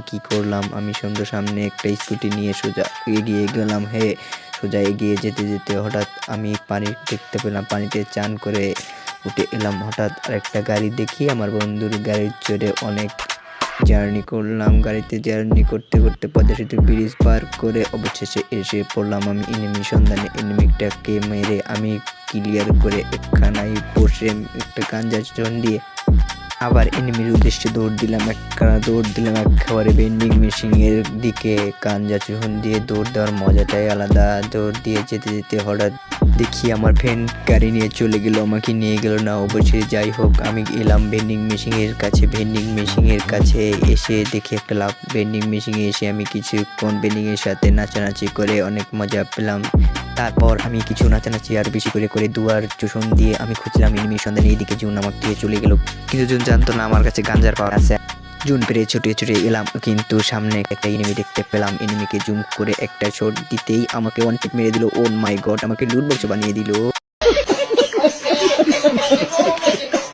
কি করলাম আমি সুন্দর সামনে একটা স্কুটি নিয়ে সোজা এগিয়ে গেলাম। সোজা এগিয়ে যেতে যেতে হঠাৎ আমি পানি দেখতে পেলাম, পানিতে চান করে উঠে এলাম। হঠাৎ আরেকটা গাড়ি দেখি, আমার বন্ধুর গাড়ির চড়ে অনেক জার্নি করলাম। গাড়িতে জার্নি করতে করতে পদ্মা সেতুর ব্রিজ পার করে অবশেষে এসে পড়লাম আমি এনিমি সন্ধানে। এনিমিটাকে মেরে আমি ক্লিয়ার করে একখানায় বসে একটা গাঞ্জা চন দিয়ে আবার এনিমির উদ্দেশ্যে দৌড় দিলাম একেবারে ভেন্ডিং মেশিনের দিকে। গাঞ্জা চুহন দিয়ে দৌড় দেওয়ার মজাটাই আলাদা। দৌড় দিয়ে যেতে যেতে হঠাৎ দেখি আমার ফ্রেন্ড গাড়ি নিয়ে চলে গেল, আমাকে নিয়ে গেল না। অবশ্যই যাই হোক, আমি এলাম ভেন্ডিং মেশিনের কাছে। ভেন্ডিং মেশিনের কাছে এসে দেখি একটা লাভ। ভেন্ডিং মেশিনে এসে আমি কিছুক্ষণ ভেন্ডিংয়ের সাথে নাচানাচি করে অনেক মজা পেলাম। তারপর আমি কিছু নাচানাচি আর বেশি করে করে দুয়ার চোষণ দিয়ে আমি খুঁজলাম এনিমির সন্ধানে। এইদিকে জুন আমাকে দিয়ে চলে গেল, কিন্তু জুন জানতো না আমার কাছে গাঞ্জার পাওয়ার আছে। জুন পেরে ছুটে ছুটে এলাম, কিন্তু সামনে একটা এনিমি দেখতে পেলাম। এনিমিকে জুম করে একটা শট দিতেই আমাকে ওয়ান টিপ মেরে দিল। ও মাই গড, আমাকে লুট বক্স বানিয়ে দিল।